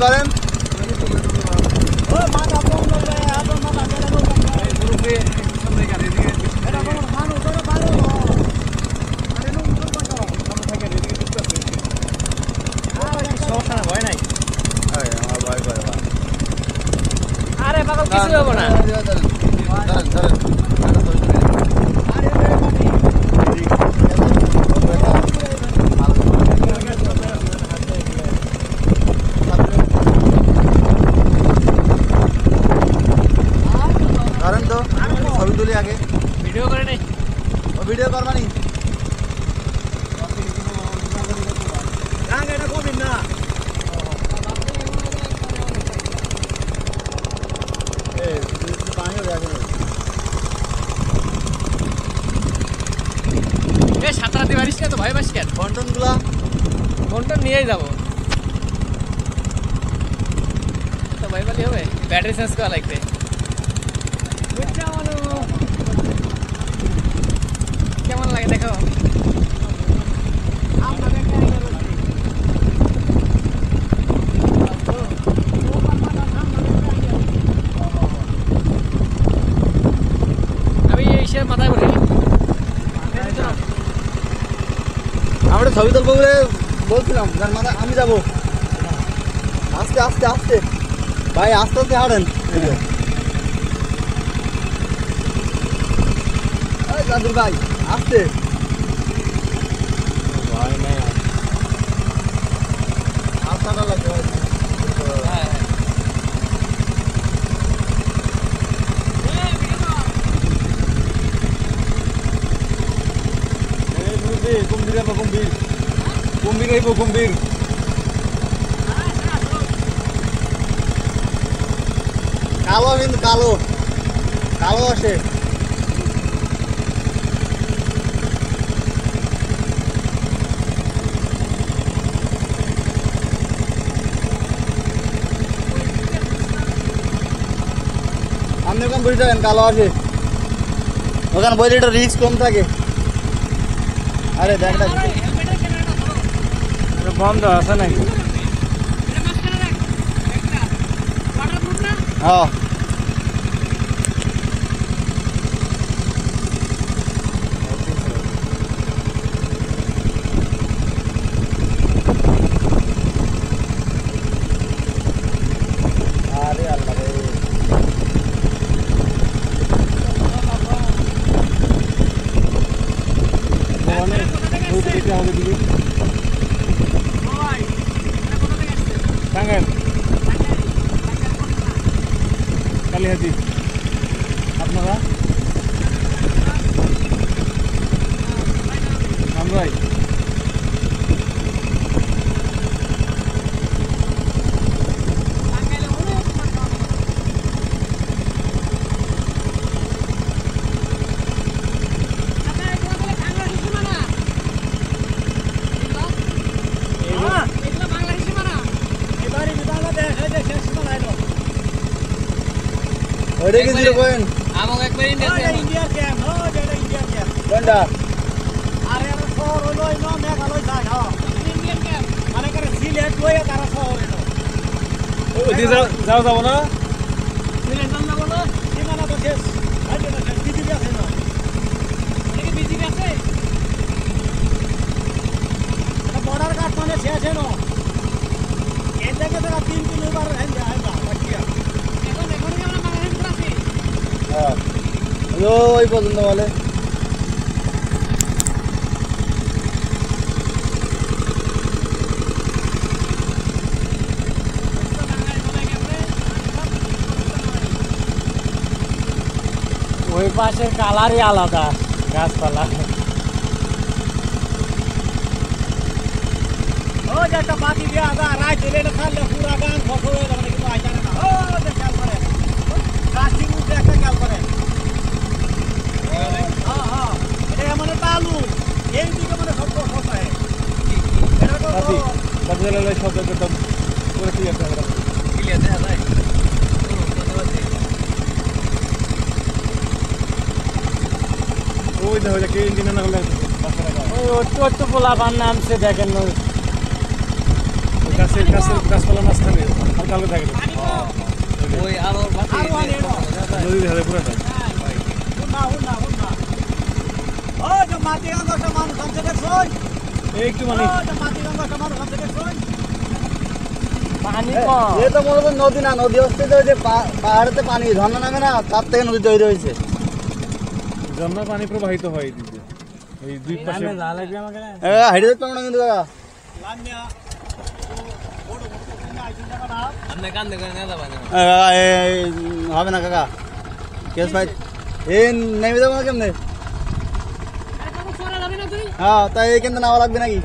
করেন। আরে পাগল কিছু হবো না। ধরেন তো ছবি তুলি আগে, ভিডিও করে নেই। ও ভিডিও করবানি না পানি এ সাঁতরাতে পারিস না তো ভয় পাস কেন? বন্টন গুলা বন্টন নিয়েই যাবো তো ভয় পালি হবে। ব্যাটারি চেঞ্জ করা লাগবে। কেমন লাগে দেখো। আমি এই মাথায় বলি আমরা ছবি তুলবো বলে বলছিলাম, যার মাথা আমি যাবো। আস্তে আস্তে আস্তে ভাই, আস্তে আস্তে হাঁটেন। দাদুর ভাই আস্তে আস্তাটা লাগবে। কুম্ভীর কালো, কিন্তু কালো কালো আসে। আপনি ওখানে বই থাকেন, কালো আসে ওখানে বইলে একটা রিস্ক কম থাকে। আরে দেখ দেখ বন্ধ আছে নাকি? হ্যাঁ আরে আল্লাহ রে, কালিহাতি আপনারা আমরাই ওইটা কি ছিল কোয়েন? আমাকে একবার ইন্ডিয়ার ক্যাম্প, ও যেটা ইন্ডিয়ার ক্যাম্প। কোনটা? আরে আর শহর হলো ইনো মেঘালয় সাইড, হ্যাঁ ইন্ডিয়ান ক্যাম্প। মানে করে সিলেট হয়ে তারা শহর হলো। ওই যাও যাবো না? সিলেট নাম না বলো? সীমানা তো শেষ। আইতে না বিজিবি আছে না? এদিকে বিজিবি আছে? এটা বর্ডার গার্ড মানে শেষ হেন। এর থেকে তো 3 কিলোমিটার হেন যায় না বাকিয়া। এখন কি আমরা বাংলাদেশ আছি? হ্যাঁ ওই পর্যন্ত বলে। ওই পাশের কালারই আলাদা গাছপালা। ও যেটা বাকি দিয়ে আগা রায় চলে খালে পুরা গান ফসল হয়ে যাবে কিন্তু আইতা না। ও যে খেয়াল করে গাছি উঠে একটা খেয়াল করে। হ্যাঁ হ্যাঁ এটা মানে তালু এই দিকে মানে সব ফসল হয়। এটা তো বাজারে সব একদম পুরো ক্লিয়ার দেখা যায়। ক্লিয়ার দেখা যায়। ওই দেখো কি ইঞ্জিন না হলে ওই তো পোলা বান নামছে দেখেন গাছপালা মাঝখানে হালকা হালকা থাকে ওই আলো নদীর ধারে পুরোটা একটু মানে এ তো মূলত নদী না, নদী হচ্ছে যে ওই যে পাহাড়েতে পানি ঝর্ণা নামে না, তার থেকে নদী তৈরি হয়েছে। ঝর্ণার পানি প্রবাহিত হয় এই দিকে, এই দুই পাশে। হাইটে যেতে পারবো না কিন্তু দাদা। আপনি কান দেখে না যাবেন হবে না কাকা, কেস ভাই এই নেমে যাবো না কেমনে? হ্যাঁ, তাই এই কেমনে নেওয়া লাগবে নাকি?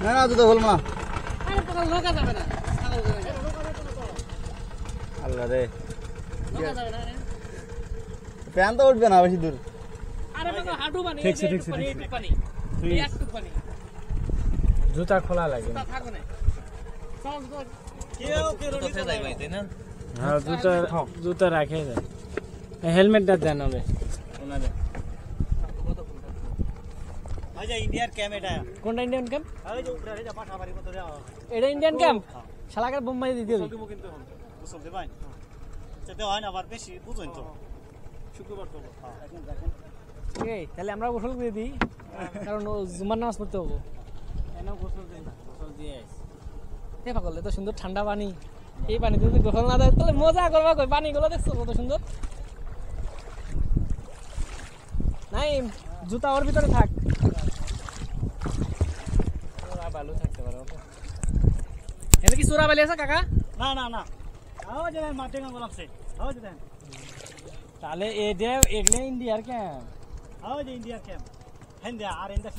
না না, তো বলবো না। আল্লাহ রে, প্যান তো উঠবে না বেশি দূর। ঠিকছে ঠিকছে জুতা খোলা লাগে হ্যাঁ, জুতা রাখে দেন, হেলমেটটা দেন হবে। ইন্ডিয়ার ক্যাম্প এটা কোনটা ইন্ডিয়ান ক্যাম্প? ওই যে উপরে যা পাঠাবাড়ি মতো দেওয়া এটা ইন্ডিয়ান ক্যাম্প, শালাকে বোম্বাই দিতে হবে। কিন্তু গোসল দেবাই যেতে হয় না, আবার বেশি বুঝুন তো শুক্রবার তো ঠিক আছে, তাহলে আমরা গোসল দিয়ে দিই, কারণ ও জুমার নামাজ পড়তে হবো। এ পাগল, এত সুন্দর ঠান্ডা পানি, এই পানিতে যদি গোসল না দেয় তাহলে মজা করবা কই? পানিগুলো দেখছো কত সুন্দর। নাই, জুতা ওর ভিতরে থাক, বালু থাকতে পারে। এখানে কি চোরা বালি আছে কাকা? না না না, আও যে মাঠে গাঙ্গ লাগছে, আও যে দেন, তাহলে এটা এগুলো ইন্ডিয়ার ক্যাম্প। আও যে ইন্ডিয়ার ক্যাম্প হেন দে আর ইন্দা